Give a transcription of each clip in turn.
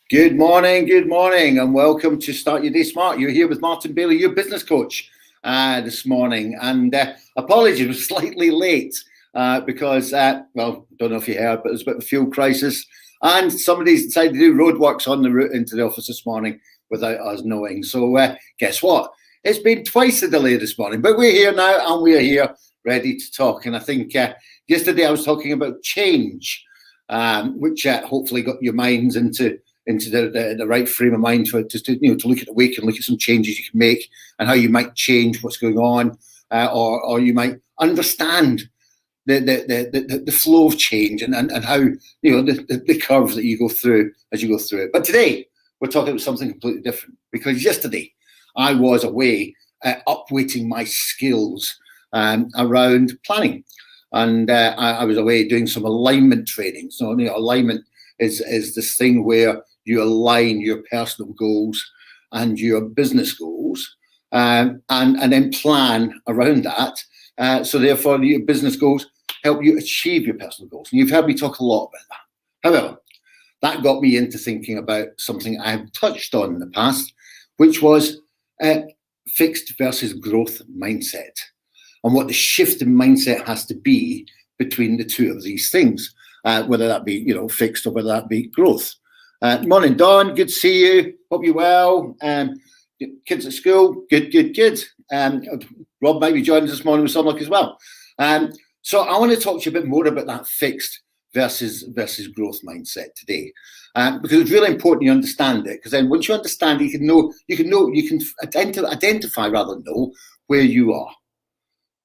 Good morning, and welcome to Start Your Day Smart. You're here with Martin Baillie, your business coach, this morning. And apologies, we're slightly late because, well, don't know if you heard, but there's a bit of a fuel crisis. And somebody's decided to do roadworks on the route into the office this morning without us knowing. So guess what? It's been twice the delay this morning, but we're here now and we're here ready to talk. And I think yesterday I was talking about change, which hopefully got your minds into the right frame of mind for to look at the week and look at some changes you can make and how you might change what's going on, or you might understand the flow of change and how the curve that you go through as you go through it. But today we're talking about something completely different, because yesterday I was away upweighting my skills around planning, and I was away doing some alignment training. So alignment is this thing where you align your personal goals and your business goals, and then plan around that. So therefore, your business goals help you achieve your personal goals. And you've heard me talk a lot about that. However, that got me into thinking about something I've touched on in the past, which was fixed versus growth mindset, and what the shift in mindset has to be between the two of these things, whether that be fixed or whether that be growth. Morning, Don. Good to see you. Hope you're well. Kids at school. Good. Rob might be joining us this morning with some luck as well. So I want to talk to you a bit more about that fixed versus growth mindset today, because it's really important you understand it. Because then once you understand it, you can identify rather than know where you are.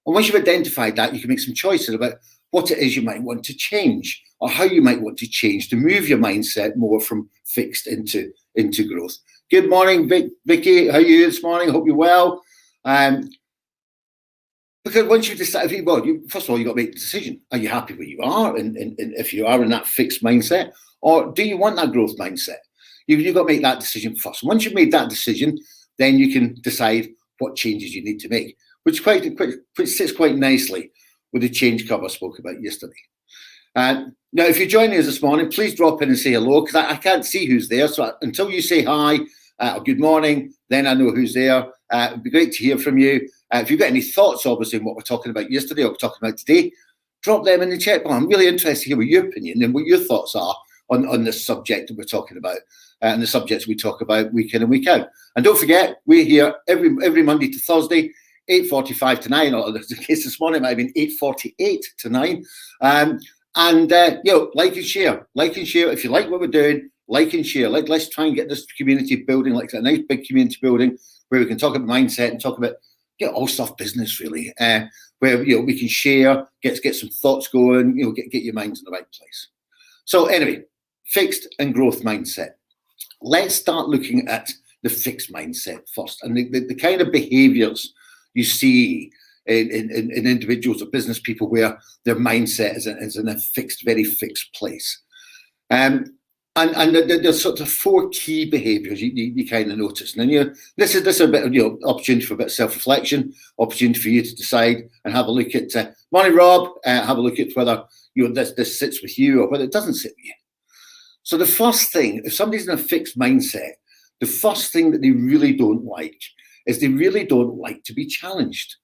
And once you've identified that, you can make some choices about what it is you might want to change, or how you might want to change to move your mindset more from fixed into growth. Good morning, Vicky. How are you this morning? Hope you're well. Because once you decide, first of all, you've got to make a decision. Are you happy where you are? And if you are in that fixed mindset, or do you want that growth mindset? You've got to make that decision first. Once you've made that decision, then you can decide what changes you need to make, which sits quite nicely with the change curve I spoke about yesterday. Now, if you're joining us this morning, please drop in and say hello, because I can't see who's there. So until you say hi or good morning, then I know who's there. It'd be great to hear from you. If you've got any thoughts, obviously, on what we're talking about yesterday or we're talking about today, drop them in the chat box. I'm really interested to hear what your opinion and what your thoughts are on this subject that we're talking about, and the subjects we talk about week in and week out. And don't forget, we're here every Monday to Thursday, 8:45 to 9, or in the case this morning, it might have been 8:48 to 9. Like and share. If you like what we're doing, like and share. Let's try and get this community building, like a nice big community building where we can talk about mindset and talk about all stuff business, really, where we can share, get some thoughts going, get your minds in the right place. So anyway, fixed and growth mindset. Let's start looking at the fixed mindset first, and the kind of behaviors you see in individuals or business people where their mindset is in a very fixed place. And there's sort of 4 key behaviours you kind of notice. And then this is a bit of opportunity for a bit of self-reflection, opportunity for you to decide and have a look at morning, Rob. Have a look at whether this sits with you or whether it doesn't sit with you. So the first thing, if somebody's in a fixed mindset, the first thing that they really don't like is they really don't like to be challenged.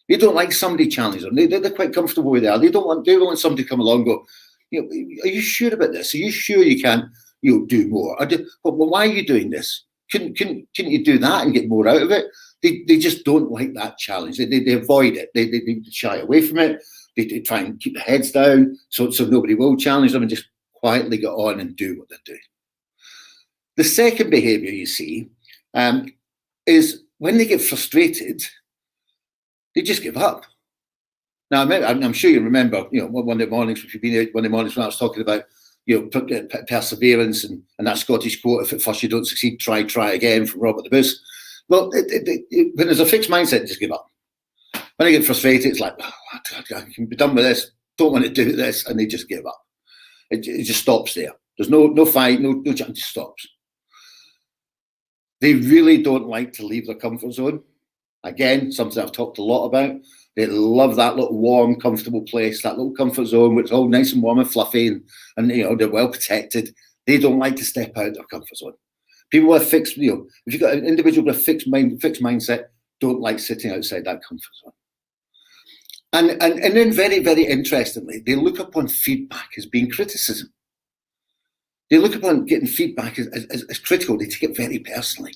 They don't like somebody challenging them. They're quite comfortable with that. They want somebody to come along and go, are you sure about this? Are you sure you can do more? Well, why are you doing this? Couldn't you do that and get more out of it? They just don't like that challenge. They avoid it. They shy away from it. They try and keep their heads down so nobody will challenge them and just quietly get on and do what they're doing. The second behavior you see is when they get frustrated, they just give up. Now, I'm sure you remember, one of the mornings, if you've been here, one of the mornings when I was talking about, perseverance and that Scottish quote, if at first you don't succeed, try again, from Robert the Bruce. Well, when there's a fixed mindset, just give up. When they get frustrated, it's like, I can be done with this, don't want to do this, and they just give up. It just stops there. There's no fight, no chance, it just stops. They really don't like to leave their comfort zone. Again, something I've talked a lot about. They love that little warm, comfortable place, that little comfort zone where it's all nice and warm and fluffy, and they're well protected. They don't like to step out of their comfort zone. People with fixed, if you've got an individual with a fixed mindset, don't like sitting outside that comfort zone. And then very, very interestingly, they look upon feedback as being criticism. They look upon getting feedback as critical. They take it very personally.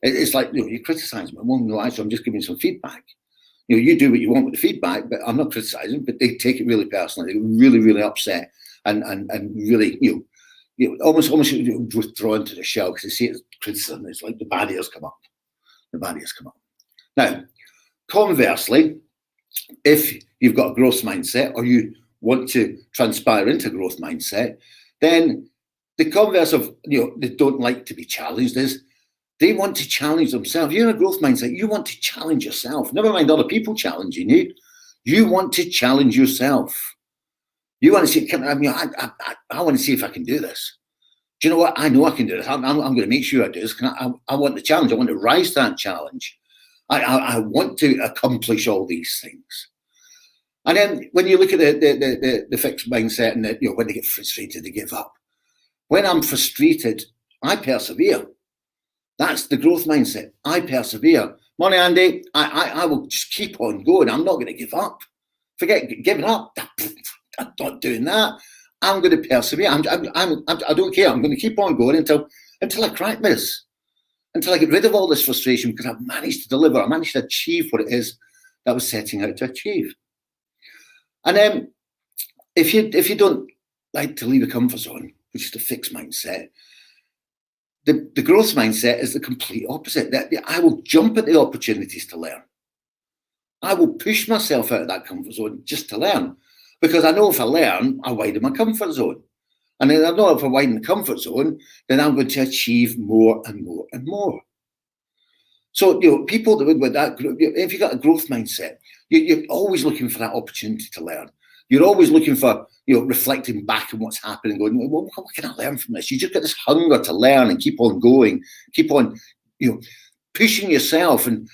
It's like, you criticize me. Well, no, actually, I'm just giving some feedback. You do what you want with the feedback, but I'm not criticizing, but they take it really personally. They're really, really upset and really, almost withdraw into the shell because they see it as criticism. It's like the barriers come up. Now, conversely, if you've got a growth mindset or you want to transpire into a growth mindset, then the converse of, they don't like to be challenged is they want to challenge themselves. You're in a growth mindset. You want to challenge yourself. Never mind other people challenging you. You want to challenge yourself. You want to see, I want to see if I can do this. Do you know what? I know I can do this. I'm going to make sure I do this. I want the challenge. I want to rise to that challenge. I want to accomplish all these things. And then when you look at the fixed mindset and when they get frustrated, they give up. When I'm frustrated, I persevere. That's the growth mindset. I persevere. Morning, Andy. I will just keep on going. I'm not going to give up. Forget giving up. I'm not doing that. I'm going to persevere. I don't care. I'm going to keep on going until I crack this. Until I get rid of all this frustration because I've managed to deliver. I managed to achieve what it is that I was setting out to achieve. And then if you don't like to leave a comfort zone, which is the fixed mindset, the growth mindset is the complete opposite. That I will jump at the opportunities to learn. I will push myself out of that comfort zone just to learn. Because I know if I learn, I widen my comfort zone. And then I know if I widen the comfort zone, then I'm going to achieve more and more and more. So, people that with that, if you've got a growth mindset, you're always looking for that opportunity to learn. You're always looking for, reflecting back on what's happening, going, well, what can I learn from this? You just got this hunger to learn and keep on going, keep on, pushing yourself and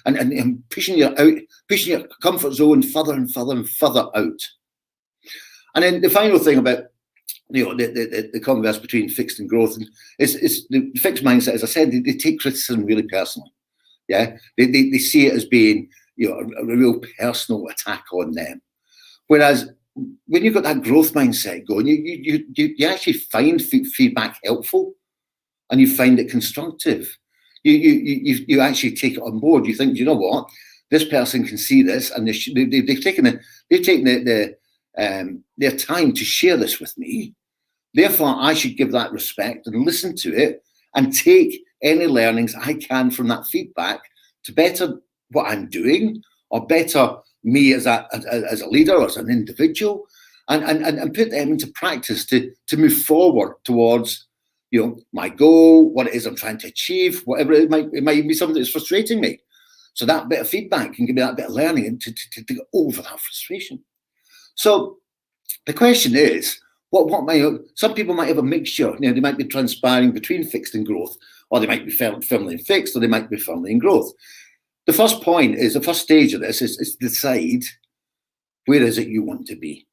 pushing your comfort zone further and further and further out. And then the final thing about, the converse between fixed and growth is the fixed mindset, as I said, they take criticism really personally. Yeah, they see it as being, a real personal attack on them. Whereas when you've got that growth mindset going, you actually find feedback helpful, and you find it constructive. You actually take it on board. You think, you know what, this person can see this, and they've taken their time to share this with me. Therefore, I should give that respect and listen to it and take any learnings I can from that feedback to better what I'm doing or better me as a leader or as an individual, and put them into practice to move forward towards my goal, what it is I'm trying to achieve, whatever it might be something that's frustrating me. So that bit of feedback can give me that bit of learning and to get over that frustration. So the question is, some people might have a mixture. They might be transpiring between fixed and growth, or they might be firmly in fixed, or they might be firmly in growth. The first stage of this is decide where is it you want to be.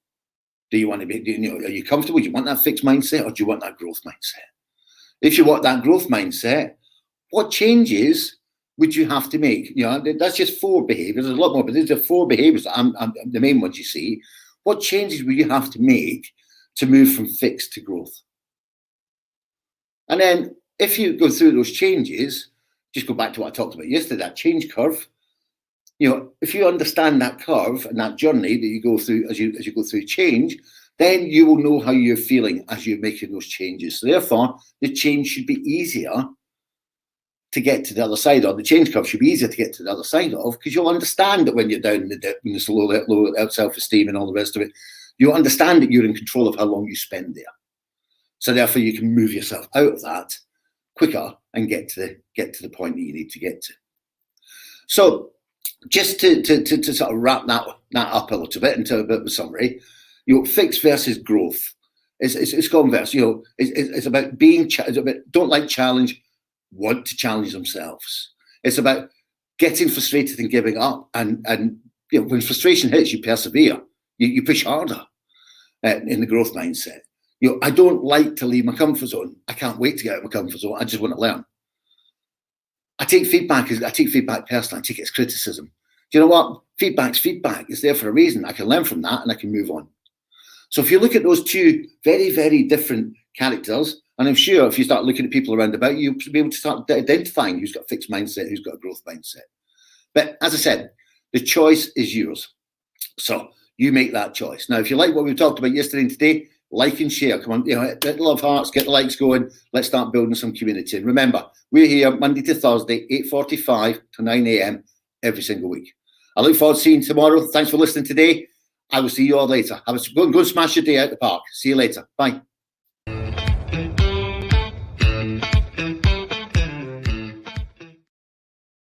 Do you want to be? Are you comfortable? Do you want that fixed mindset, or do you want that growth mindset? If you want that growth mindset, what changes would you have to make? That's just 4 behaviors. There's a lot more, but these are 4 behaviors. The main ones you see. What changes will you have to make to move from fixed to growth? And then if you go through those changes, just go back to what I talked about yesterday, that change curve. If you understand that curve and that journey that you go through as you go through change, then you will know how you're feeling as you're making those changes. So therefore, the change should be easier to get to the other side, or the change curve should be easier to get to the other side of, because you'll understand that when you're down in the dip, when it's low self-esteem and all the rest of it, you'll understand that you're in control of how long you spend there. So therefore, you can move yourself out of that quicker and get to the point that you need to get to. So just to sort of wrap that up a little bit into a bit of a summary, fixed versus growth. It's converse. It's about it's about don't like challenge, want to challenge themselves. It's about getting frustrated and giving up, and when frustration hits, you persevere. You push harder in the growth mindset. I don't like to leave my comfort zone. I can't wait to get out of my comfort zone. I just want to learn. I take feedback personally. I take it as criticism. Do you know what? Feedback's feedback. It's there for a reason. I can learn from that and I can move on. So if you look at those two very, very different characters, and I'm sure if you start looking at people around about you, you'll be able to start identifying who's got a fixed mindset, who's got a growth mindset. But as I said, the choice is yours. So you make that choice. Now, if you like what we've talked about yesterday and today, like and share. Come on, hit the love hearts, get the likes going. Let's start building some community. And remember, we're here Monday to Thursday, 8:45 to 9 a.m. every single week. I look forward to seeing you tomorrow. Thanks for listening today. I will see you all later. Go and smash your day out the park. See you later. Bye.